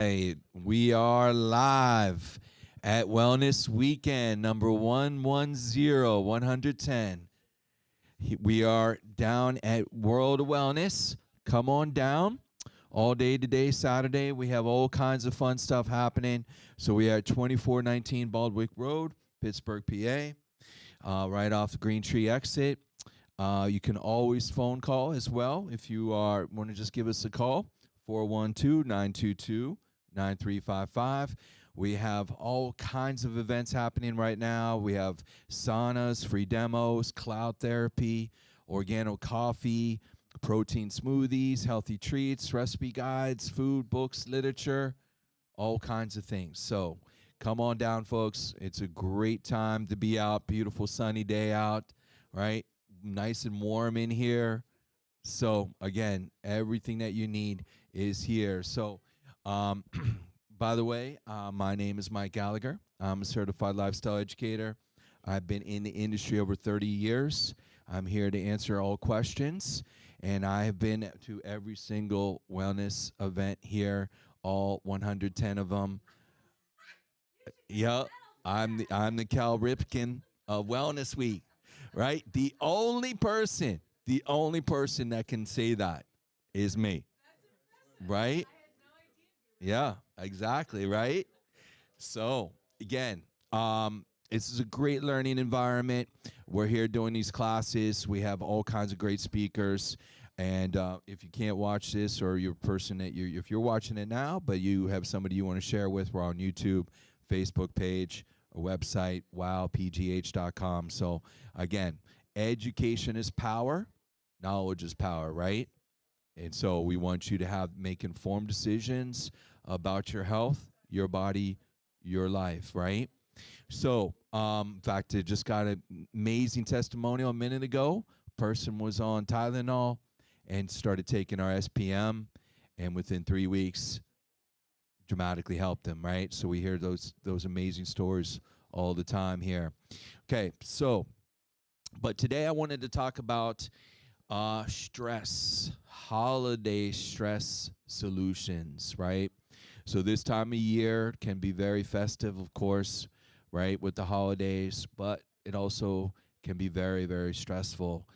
Hey, we are live at Wellness Weekend number 110, 110. We are down at World of Wellness. Come on down. All day today, Saturday. We have all kinds of fun stuff happening. So we are at 2419 Baldwick Road, Pittsburgh, PA, right off the Green Tree exit. You can always phone call as well if you want to just give us a call, 412-922-9355. We have all kinds of events happening right now. We have saunas, free demos, cloud therapy, organo coffee, protein smoothies, healthy treats, recipe guides, food, books, literature, all kinds of things. So come on down, folks. It's a great time to be out. Beautiful sunny day out, right? Nice and warm in here. So again, everything that you need is here. So, um, by the way, my name is Mike Gallagher. I'm a certified lifestyle educator. I've been in the industry over 30 years. I'm here to answer all questions, and I have been to every single wellness event here, all 110 of them. Yep, I'm the Cal Ripken of Wellness Week, right? The only person that can say that is me, right? Yeah, exactly, right? So again, this is a great learning environment. We're here doing these classes. We have all kinds of great speakers. And if you can't watch this, or you're a person that if you're watching it now, but you have somebody you want to share with, we're on YouTube, Facebook page, a website, wowpgh.com. So again, education is power, knowledge is power, right? And so we want you to make informed decisions about your health, your body, your life, right? So, in fact, I just got an amazing testimonial a minute ago. A person was on Tylenol and started taking our SPM, and within 3 weeks, dramatically helped them, right? So we hear those amazing stories all the time here. Okay, so, but today I wanted to talk about stress, holiday stress solutions, right? So this time of year can be very festive, of course, right, with the holidays, but it also can be very, very stressful.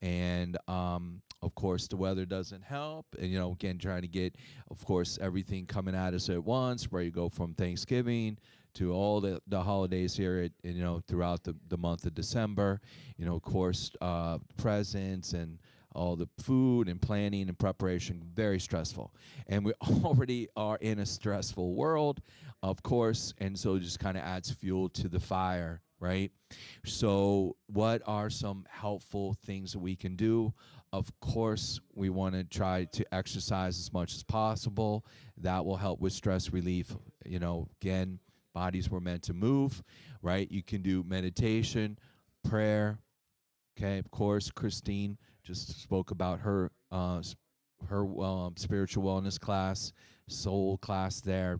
And of course, the weather doesn't help. And, again, trying to get, of course, everything coming at us at once, where you go from Thanksgiving to all the holidays here, throughout the month of December. Of course, presents and all the food and planning and preparation, very stressful. And we already are in a stressful world, of course, and so it just kind of adds fuel to the fire, right? So what are some helpful things that we can do? Of course, we want to try to exercise as much as possible. That will help with stress relief. Again, bodies were meant to move, right? You can do meditation, prayer. Okay, of course, Christine just spoke about her spiritual wellness class, soul class there,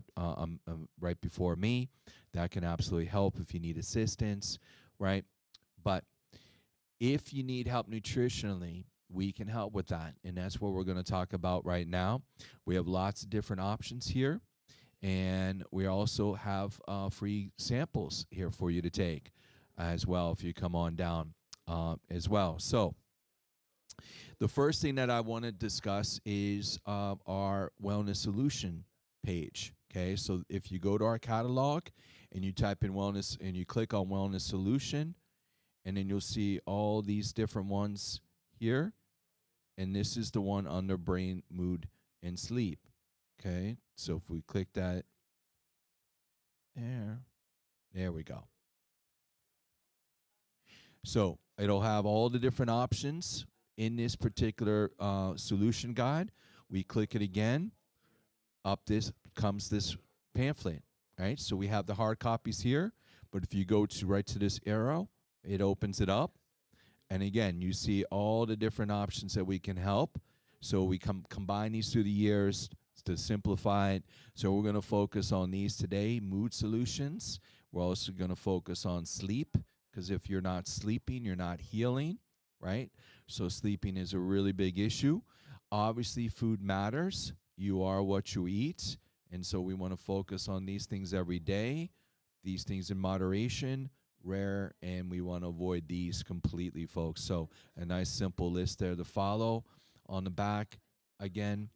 right before me. That can absolutely help if you need assistance, right? But if you need help nutritionally, we can help with that, and that's what we're going to talk about right now. We have lots of different options here, and we also have free samples here for you to take as well if you come on down as well. So the first thing that I want to discuss is our wellness solution page. Okay, so if you go to our catalog and you type in wellness and you click on wellness solution, and then you'll see all these different ones here. And this is the one under brain, mood, and sleep. Okay, so if we click that, there we go. So it'll have all the different options in this particular solution guide. We click it again. Up this comes this pamphlet, right? So we have the hard copies here, but if you go to this arrow, it opens it up. And again, you see all the different options that we can help. So we combine these through the years to simplify it. So we're going to focus on these today, mood solutions. We're also going to focus on sleep, because if you're not sleeping, you're not healing, right? So sleeping is a really big issue. Obviously, food matters. You are what you eat. And so we want to focus on these things every day, these things in moderation, rare, and we want to avoid these completely, folks. So a nice simple list there to follow on the back. Again,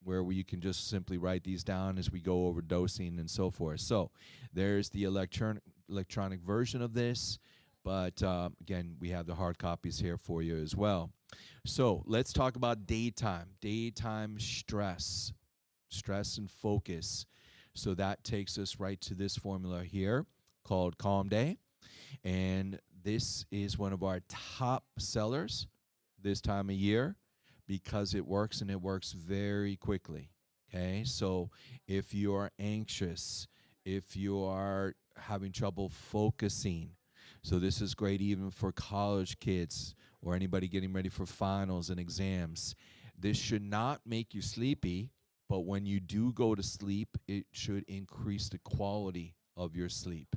where you can just simply write these down as we go over dosing and so forth. So there's the electronic version of this, but again, we have the hard copies here for you as well. So let's talk about daytime stress and focus. So that takes us right to this formula here called Calm Day. And this is one of our top sellers this time of year because it works and it works very quickly. Okay, so if you are anxious, if you are having trouble focusing, so this is great even for college kids or anybody getting ready for finals and exams. This should not make you sleepy, but when you do go to sleep, it should increase the quality of your sleep.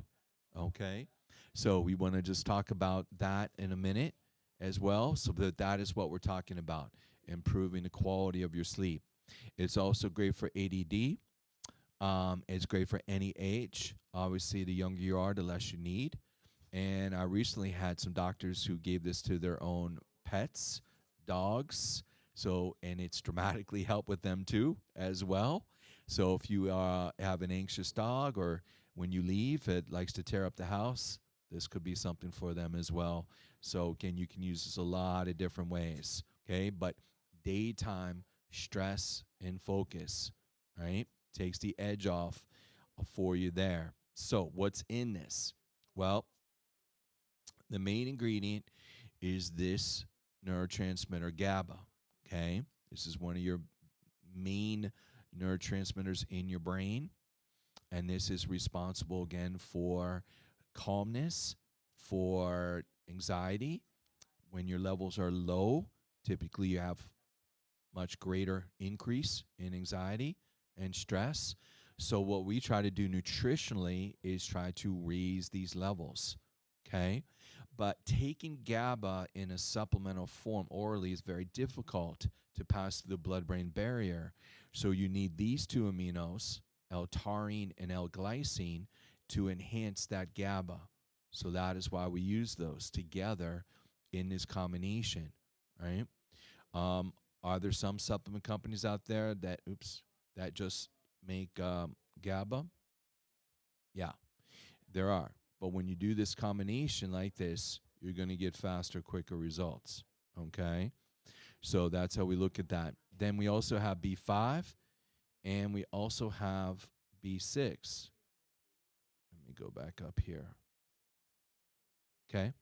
Okay, so we want to just talk about that in a minute as well, so that is what we're talking about, improving the quality of your sleep. It's also great for ADD. It's great for any age. Obviously, the younger you are, the less you need. And I recently had some doctors who gave this to their own pets, dogs. So, and it's dramatically helped with them too, as well. So, if you have an anxious dog or when you leave, it likes to tear up the house, this could be something for them as well. So, again, you can use this a lot of different ways. Okay. But daytime stress and focus, right? Takes the edge off for you there. So, what's in this? Well, the main ingredient is this neurotransmitter GABA. Okay, this is one of your main neurotransmitters in your brain, and this is responsible again for calmness, for anxiety. When your levels are low, typically you have much greater increase in anxiety and stress. So what we try to do nutritionally is try to raise these levels. Okay. But taking GABA in a supplemental form orally is very difficult to pass through the blood-brain barrier. So you need these two aminos, L-taurine and L-glycine, to enhance that GABA. So that is why we use those together in this combination, right? Are there some supplement companies out there that just make GABA? Yeah, there are. But when you do this combination like this, you're going to get faster, quicker results. Okay? So that's how we look at that. Then we also have B5 and we also have B6. Let me go back up here. Okay?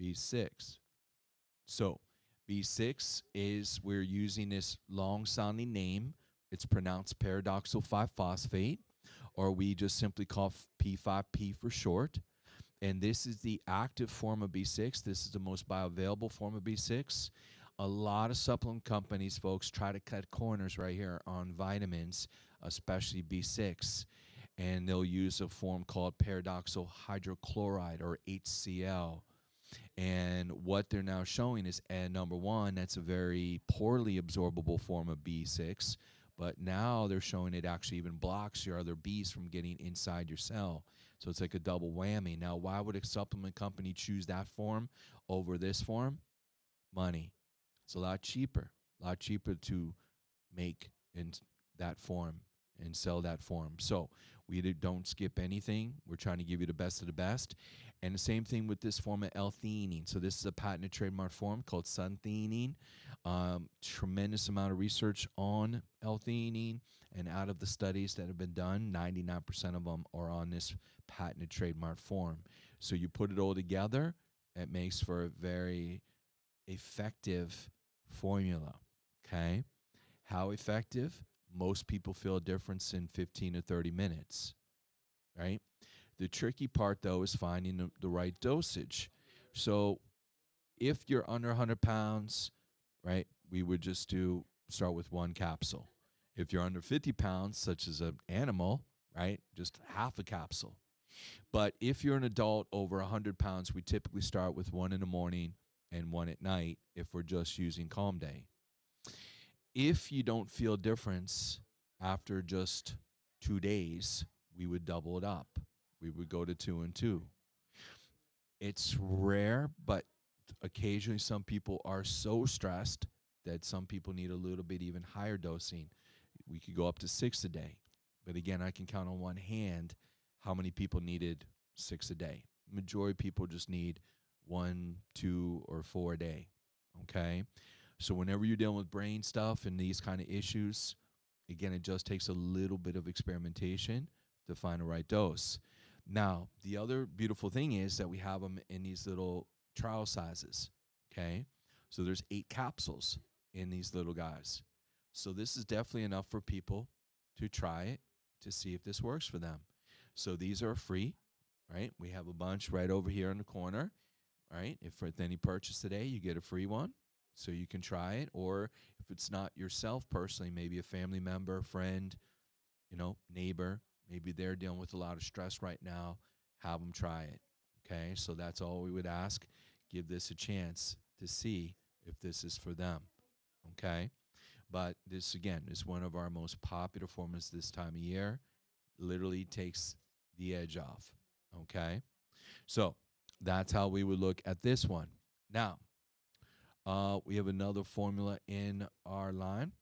B6. So B6 is, we're using this long sounding name. It's pronounced paradoxal 5-phosphate, or we just simply call P5P for short. And this is the active form of B6. This is the most bioavailable form of B6. A lot of supplement companies, folks, try to cut corners right here on vitamins, especially B6. And they'll use a form called paradoxal hydrochloride, or HCl. And what they're now showing is, number one, that's a very poorly absorbable form of B6. But now they're showing it actually even blocks your other Bs from getting inside your cell. So it's like a double whammy. Now, why would a supplement company choose that form over this form? Money. It's a lot cheaper to make in that form and sell that form. So we don't skip anything. We're trying to give you the best of the best. And the same thing with this form of L-theanine. So this is a patented trademark form called sun-theanine. Tremendous amount of research on L-theanine. And out of the studies that have been done, 99% of them are on this patented trademark form. So you put it all together, it makes for a very effective formula. Okay? How effective? Most people feel a difference in 15 to 30 minutes, right? The tricky part, though, is finding the right dosage. So if you're under 100 pounds, right, we would just start with one capsule. If you're under 50 pounds, such as an animal, right, just half a capsule. But if you're an adult over 100 pounds, we typically start with one in the morning and one at night if we're just using Calm Day. If you don't feel a difference after just 2 days, we would double it up. We would go to 2 and 2. It's rare, but occasionally some people are so stressed that some people need a little bit even higher dosing. We could go up to 6 a day. But again, I can count on one hand how many people needed 6 a day. Majority of people just need 1, 2, or 4 a day. Okay? So whenever you're dealing with brain stuff and these kind of issues, again, it just takes a little bit of experimentation to find the right dose. Now, the other beautiful thing is that we have them in these little trial sizes. Okay? So there's 8 capsules in these little guys. So this is definitely enough for people to try it to see if this works for them. So these are free, right? We have a bunch right over here in the corner, right? If with any purchase today, you get a free one. So you can try it. Or if it's not yourself personally, maybe a family member, friend, neighbor, maybe they're dealing with a lot of stress right now, have them try it. Okay? So that's all we would ask. Give this a chance to see if this is for them. Okay? But this, again, is one of our most popular formulas this time of year. Literally takes the edge off. Okay? So that's how we would look at this one. Now, we have another formula in our line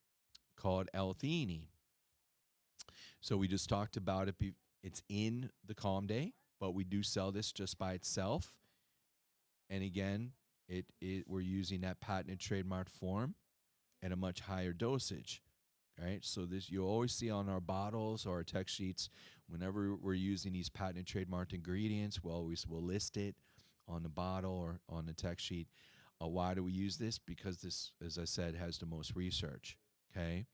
called L-theanine. So we just talked about it. It's in the Calm Day, but we do sell this just by itself. And again, we're using that patented trademark form at a much higher dosage. Right? So this you'll always see on our bottles or our text sheets, whenever we're using these patented trademarked ingredients, we'll list it on the bottle or on the text sheet. Why do we use this? Because this, as I said, has the most research. Okay.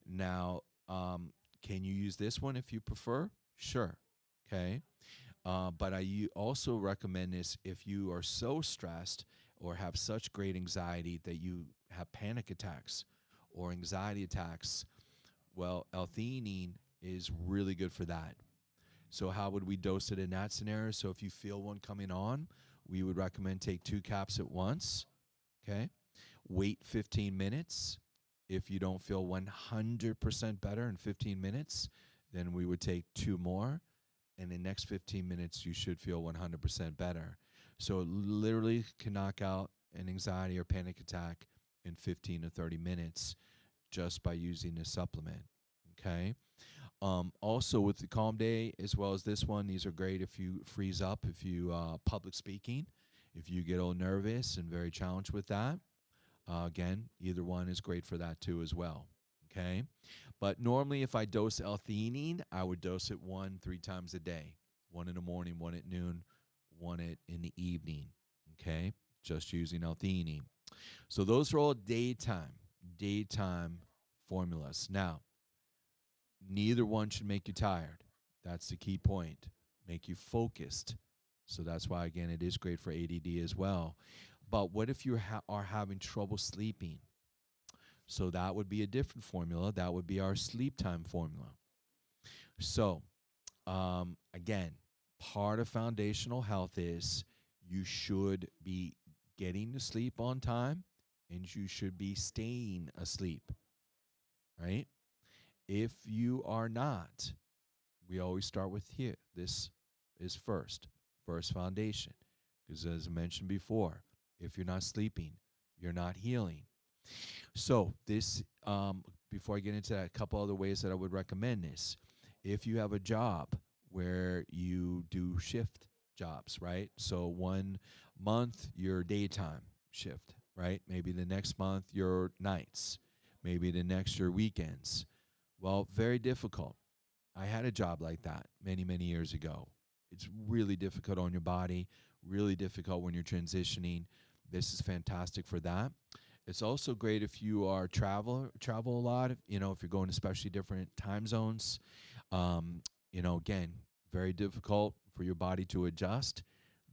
Now, can you use this one if you prefer? Sure. Okay. But I also recommend this if you are so stressed or have such great anxiety that you have panic attacks or anxiety attacks. Well, L-theanine is really good for that. So how would we dose it in that scenario? So if you feel one coming on, we would recommend take 2 caps at once. Okay. Wait 15 minutes. If you don't feel 100% better in 15 minutes, then we would take 2 more. And in the next 15 minutes, you should feel 100% better. So it literally can knock out an anxiety or panic attack in 15 to 30 minutes just by using this supplement. Okay. Also with the Calm Day, as well as this one, these are great if you freeze up, if you public speaking, if you get a little nervous and very challenged with that. Again, either one is great for that too as well. Okay. But normally if I dose L-theanine, I would dose it 3 times a day. 1 in the morning, 1 at noon, 1 in the evening. Okay. Just using L-theanine. So those are all daytime formulas. Now, neither one should make you tired. That's the key point. Make you focused. So that's why, again, it is great for ADD as well. But what if you are having trouble sleeping? So that would be a different formula. That would be our sleep time formula. So, again, part of foundational health is you should be getting to sleep on time and you should be staying asleep, right? If you are not, we always start with here. This is first foundation. Because as I mentioned before, if you're not sleeping, you're not healing. So this, before I get into that, a couple other ways that I would recommend this. If you have a job where you do shift jobs, right? So 1 month, you're daytime shift, right? Maybe the next month, you're nights. Maybe the next, you're weekends. Well, very difficult. I had a job like that many, many years ago. It's really difficult on your body, really difficult when you're transitioning. This is fantastic for that. It's also great if you are travel a lot, if you're going especially different time zones. Again, very difficult for your body to adjust.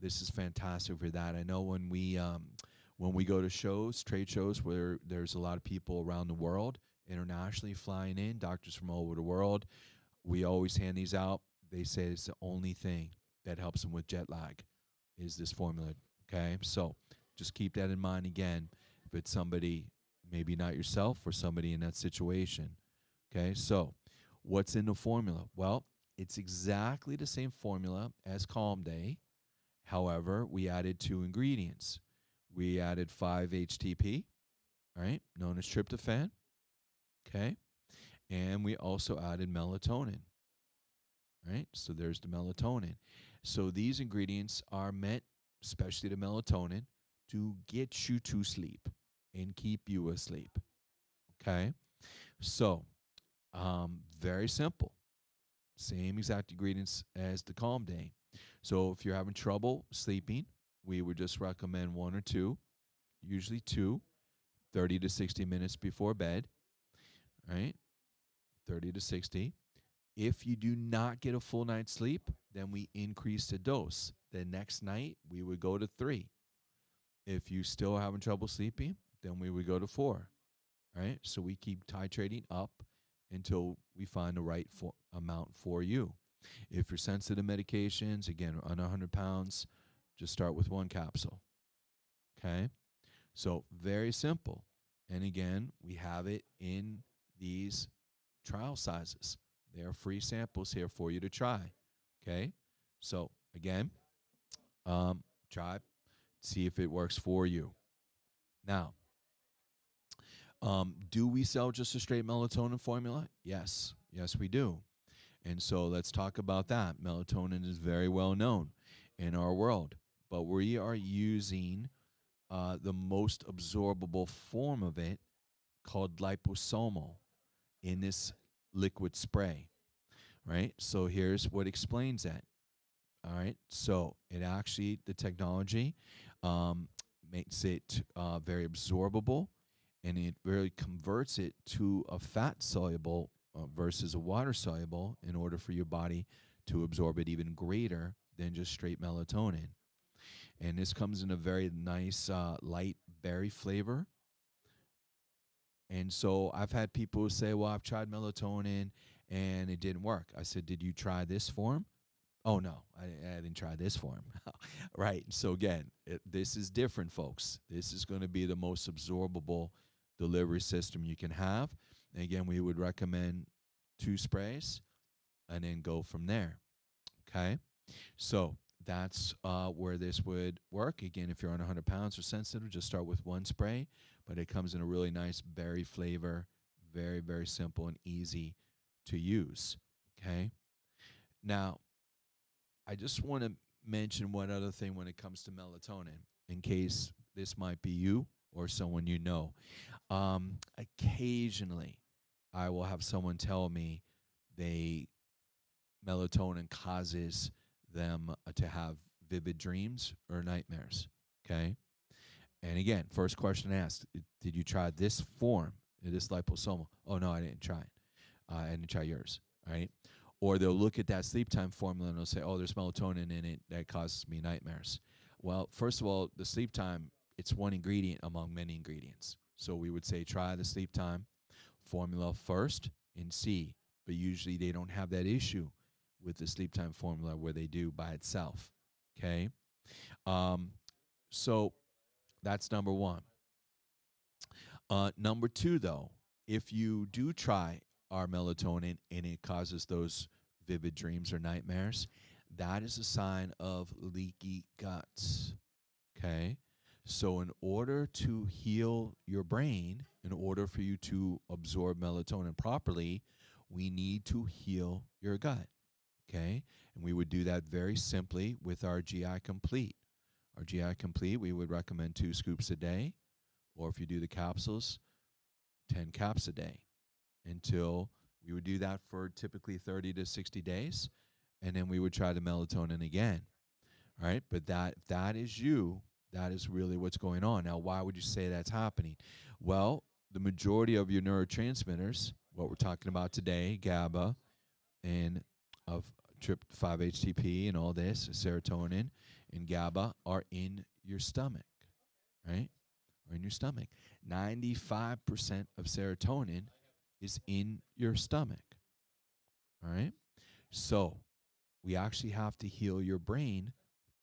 This is fantastic for that. I know when we go to shows, trade shows where there's a lot of people around the world, internationally flying in, doctors from all over the world, we always hand these out. They say it's the only thing that helps them with jet lag is this formula, okay? So just keep that in mind again if it's somebody, maybe not yourself, or somebody in that situation, okay? So What's in the formula? Well, it's exactly the same formula as Calm Day. However, we added two ingredients. We added 5-HTP, right, known as tryptophan, okay? And we also added melatonin, right? So there's the melatonin. So these ingredients are meant, especially the melatonin, to get you to sleep and keep you asleep, okay? So, very simple. Same exact ingredients as the Calm Day. So if you're having trouble sleeping, we would just recommend one or two, usually two, 30 to 60 minutes before bed, right? 30 to 60. If you do not get a full night's sleep, then we increase the dose. The next night, we would go to 3. If you still having trouble sleeping, then we would go to 4, right? So we keep titrating up until we find the right amount for you. If you're sensitive to medications, again, under 100 pounds, just start with one capsule, okay? So very simple. And again, we have it in these trial sizes. There are free samples here for you to try, okay? So again, try, see if it works for you. Now, do we sell just a straight melatonin formula? Yes. Yes, we do. And so let's talk about that. Melatonin is very well known in our world, but we are using the most absorbable form of it called liposomal in this liquid spray, right? So here's what explains that. All right. So it actually, the technology um, makes it very absorbable, and it really converts it to a fat soluble versus a water soluble in order for your body to absorb it even greater than just straight melatonin. And this comes in a very nice light berry flavor. And so I've had people say, well, I've tried melatonin and it didn't work. I said, did you try this form? Oh, no, I didn't try this form. Right. So again, this is different, folks. This is going to be the most absorbable delivery system you can have. And again, we would recommend 2 sprays and then go from there. Okay. So that's where this would work. Again, if you're on 100 pounds or sensitive, just start with 1 spray, but it comes in a really nice berry flavor, very, very simple and easy to use. Okay. Now, I just want to mention one other thing when it comes to melatonin, in case this might be you or someone you know. Occasionally, I will have someone tell me they melatonin causes them to have vivid dreams or nightmares. Okay. And again, first question asked, did you try this form, this liposomal? Oh, no, I didn't try it. I didn't try yours. Right. Or they'll look at that sleep time formula and they'll say, oh, there's melatonin in it that causes me nightmares. Well, first of all, the sleep time, it's one ingredient among many ingredients. So we would say try the sleep time formula first and see. But usually they don't have that issue with the sleep time formula where they do by itself. Okay. So that's number one. Number two, though, if you do try our melatonin and it causes those vivid dreams or nightmares, that is a sign of leaky guts. Okay. So, in order to heal your brain, in order for you to absorb melatonin properly, we need to heal your gut. Okay. And we would do that very simply with our GI Complete. Our GI Complete, we would recommend 2 scoops a day, or if you do the capsules, 10 caps a day until we would do that for typically 30 to 60 days. And then we would try the melatonin again. All right. But that is you. That is really what's going on. Now, why would you say that's happening? Well, the majority of your neurotransmitters, what we're talking about today, GABA and of 5-HTP and all this, serotonin and GABA, are in your stomach, right? Or in your stomach. 95% of serotonin is in your stomach, all right? So we actually have to heal your brain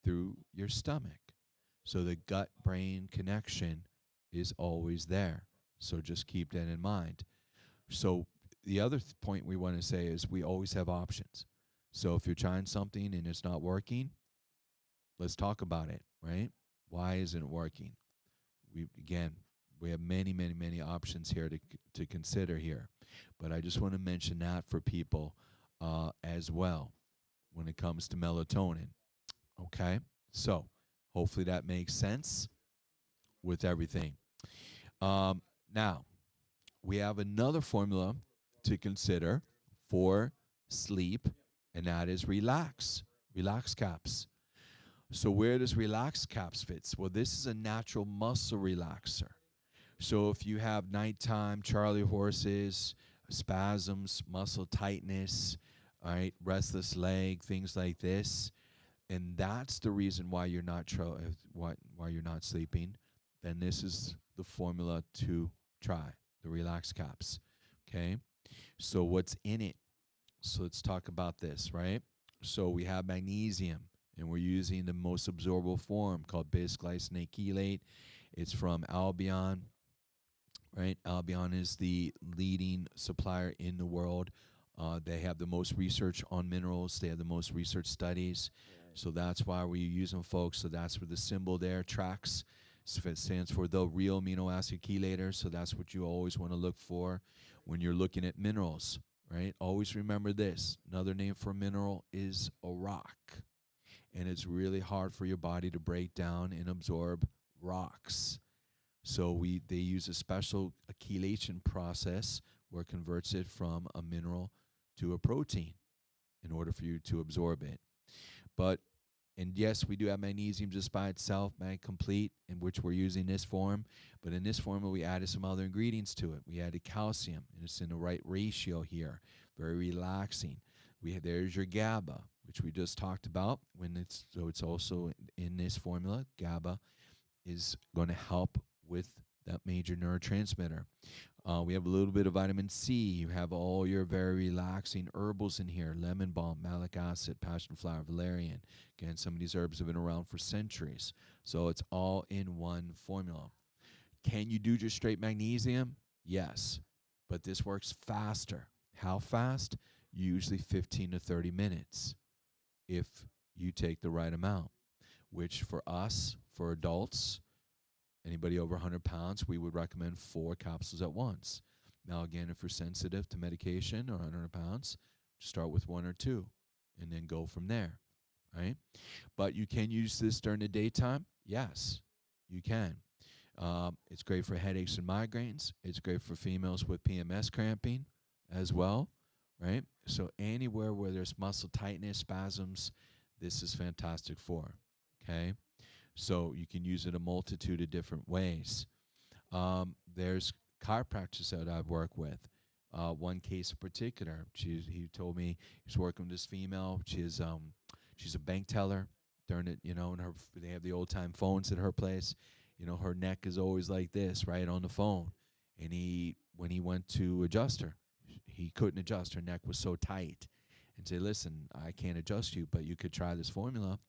through your stomach. So the gut-brain connection is always there. So just keep that in mind. So the other point we want to say is we always have options. So if you're trying something and it's not working, let's talk about it, right? Why isn't it working? Again, we have many, many, many options here to consider here, but I just want to mention that for people as well when it comes to melatonin. Okay, so hopefully that makes sense with everything. Now we have another formula to consider for sleep, and that is relax caps. So where does relax caps fits? Well, this is a natural muscle relaxer. So if you have nighttime Charlie horses, spasms, muscle tightness, all right, restless leg, things like this, and that's the reason why you're not why you're not sleeping, then this is the formula to try, the relax caps. Okay? So what's in it? So let's talk about this, right? So we have magnesium, and we're using the most absorbable form called bisglycinate chelate. It's from Albion, right? Albion is the leading supplier in the world. They have the most research on minerals. They have the most research studies. So that's why we use them, folks. So that's where the symbol there tracks. So it stands for the real amino acid chelator. So that's what you always want to look for when you're looking at minerals, right? Always remember this. Another name for a mineral is a rock. And it's really hard for your body to break down and absorb rocks. So they use a special chelation process where it converts it from a mineral to a protein in order for you to absorb it. But, and yes, we do have magnesium just by itself, Mag Complete, in which we're using this form. But in this formula, we added some other ingredients to it. We added calcium, and it's in the right ratio here. Very relaxing. There's your GABA, which we just talked about. So it's also in this formula. GABA is going to help with that major neurotransmitter. We have a little bit of vitamin C. You have all your very relaxing herbals in here: lemon balm, malic acid, passion flower, valerian. Again, some of these herbs have been around for centuries. So it's all in one formula. Can you do just straight magnesium? Yes. But this works faster. How fast? Usually 15 to 30 minutes if you take the right amount, which for us, for adults, anybody over 100 pounds, we would recommend 4 capsules at once. Now, again, if you're sensitive to medication or 100 pounds, start with 1 or 2 and then go from there, right? But you can use this during the daytime. Yes, you can. It's great for headaches and migraines. It's great for females with PMS cramping as well, right? So anywhere where there's muscle tightness, spasms, this is fantastic for, okay? So you can use it a multitude of different ways. There's chiropractors that I've worked with. One case in particular, he told me he's working with this female. She's a bank teller. During it, and they have the old time phones at her place. Her neck is always like this, right on the phone. And when he went to adjust her, he couldn't adjust. Her neck was so tight. And say, listen, I can't adjust you, but you could try this formula.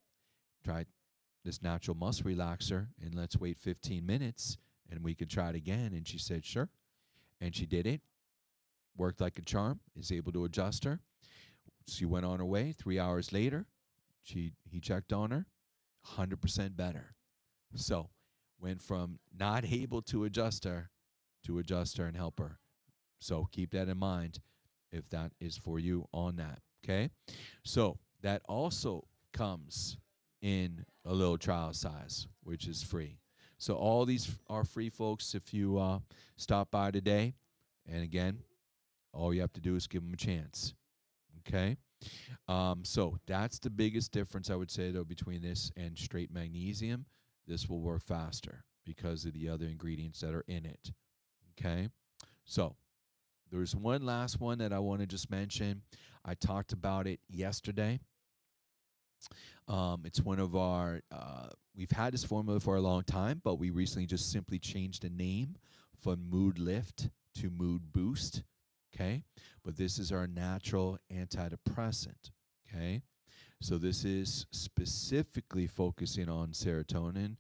Try this natural muscle relaxer, and let's wait 15 minutes and we could try it again. And she said, sure. And she did it. Worked like a charm, is able to adjust her. She went on her way. 3 hours later, he checked on her, 100% better. So went from not able to adjust her and help her. So keep that in mind if that is for you on that, okay? So that also comes in a little trial size, which is free. So all these are free, folks, if you stop by today. And again, all you have to do is give them a chance, okay? So that's the biggest difference, I would say, though, between this and straight magnesium. This will work faster because of the other ingredients that are in it, okay? So there's one last one that I want to just mention. I talked about it yesterday. It's one of our, we've had this formula for a long time, but we recently just simply changed the name from Mood Lift to Mood Boost, okay? But this is our natural antidepressant, okay? So this is specifically focusing on serotonin,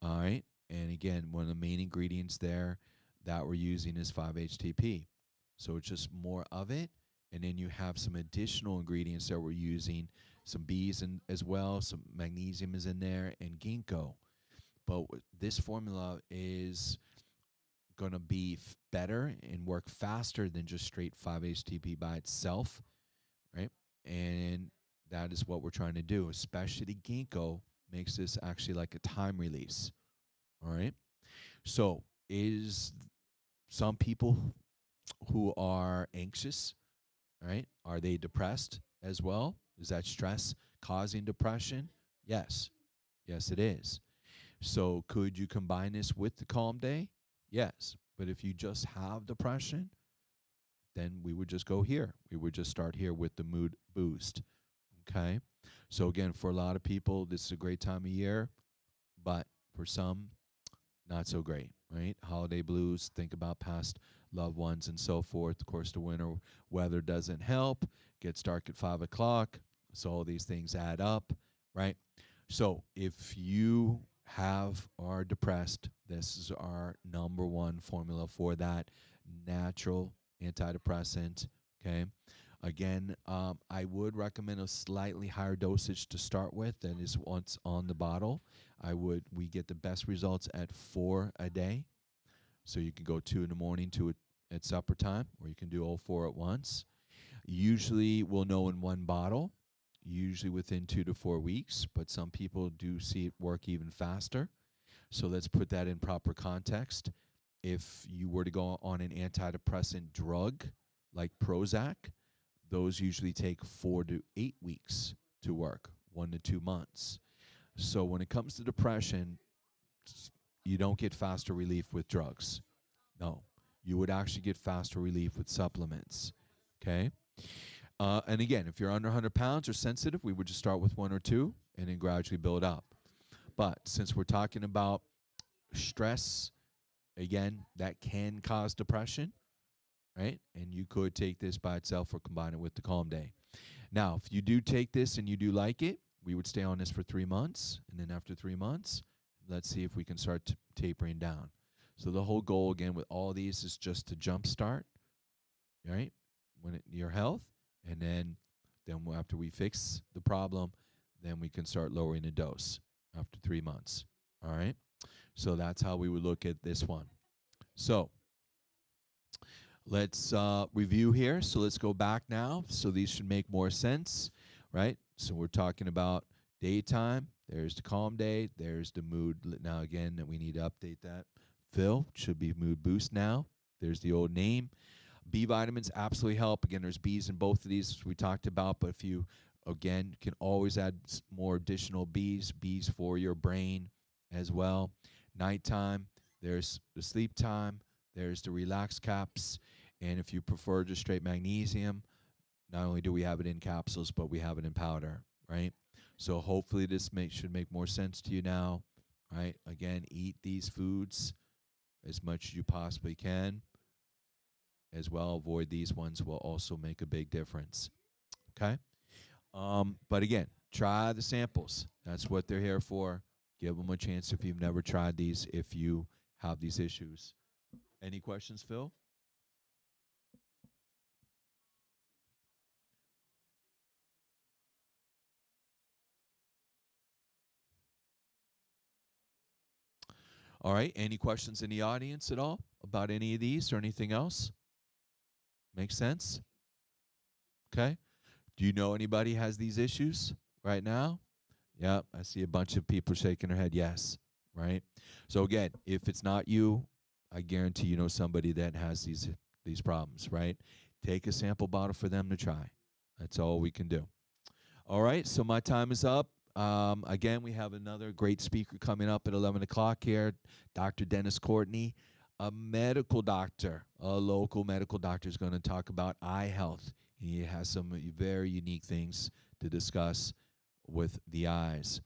all right? And again, one of the main ingredients there that we're using is 5-HTP, So it's just more of it. And then you have some additional ingredients that we're using, some bees in, as well, some magnesium is in there, and ginkgo. But this formula is going to be better and work faster than just straight 5-HTP by itself, right? And that is what we're trying to do. Especially ginkgo makes this actually like a time release, all right? So is some people who are anxious, right? Are they depressed as well? Is that stress causing depression? Yes. Yes, it is. So could you combine this with the calm day? Yes. But if you just have depression, then we would just go here. We would just start here with the mood boost. Okay. So again, for a lot of people, this is a great time of year, but for some, not so great, right? Holiday blues, think about past loved ones and so forth. Of course, the winter weather doesn't help. Gets dark at 5 o'clock. So all these things add up, right? So if you are depressed, this is our number one formula for that natural antidepressant. Okay. Again, I would recommend a slightly higher dosage to start with than is what's on the bottle. We get the best results at 4 a day. So you can go 2 in the morning, 2 at supper time, or you can do all 4 at once. Usually we'll know in one bottle, usually within 2 to 4 weeks, but some people do see it work even faster. So let's put that in proper context. If you were to go on an antidepressant drug like Prozac, those usually take 4 to 8 weeks to work, 1 to 2 months. So when it comes to depression, you don't get faster relief with drugs. No, you would actually get faster relief with supplements. Okay. And again, if you're under 100 pounds or sensitive, we would just start with 1 or 2 and then gradually build up. But since we're talking about stress, again, that can cause depression, right? And you could take this by itself or combine it with the Calm Day. Now, if you do take this and you do like it, we would stay on this for 3 months. And then after 3 months, let's see if we can start tapering down. So the whole goal, again, with all these is just to jumpstart, right? Your health. And then after we fix the problem, then we can start lowering the dose after 3 months. All right. So that's how we would look at this one. So let's review here. So let's go back now. So these should make more sense, right? So we're talking about daytime. There's the calm day. There's the mood. Now, again, we need to update that. Phil should be mood boost now. There's the old name. B vitamins absolutely help. Again, there's Bs in both of these we talked about, but if you, again, can always add more additional Bs for your brain as well. Nighttime, there's the sleep time, there's the relax caps, and if you prefer just straight magnesium, not only do we have it in capsules, but we have it in powder, right? So hopefully this should make more sense to you now, right? Again, eat these foods as much as you possibly can. As well, avoid these ones will also make a big difference. Okay? But again, try the samples. That's what they're here for. Give them a chance if you've never tried these, if you have these issues. Any questions, Phil? All right. Any questions in the audience at all about any of these or anything else? Make sense? Okay. Do you know anybody has these issues right now? Yeah, I see a bunch of people shaking their head yes, right? So again, if it's not you, I guarantee you know somebody that has these problems, right? Take a sample bottle for them to try. That's all we can do. All right, so my time is up. Again, we have another great speaker coming up at 11 o'clock here, Dr. Dennis Courtney, a medical doctor, a local medical doctor is going to talk about eye health. He has some very unique things to discuss with the eyes.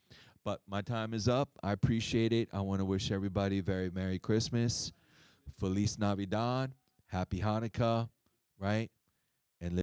But my time is up. I appreciate it. I want to wish everybody a very Merry Christmas, Feliz Navidad, Happy Hanukkah, right?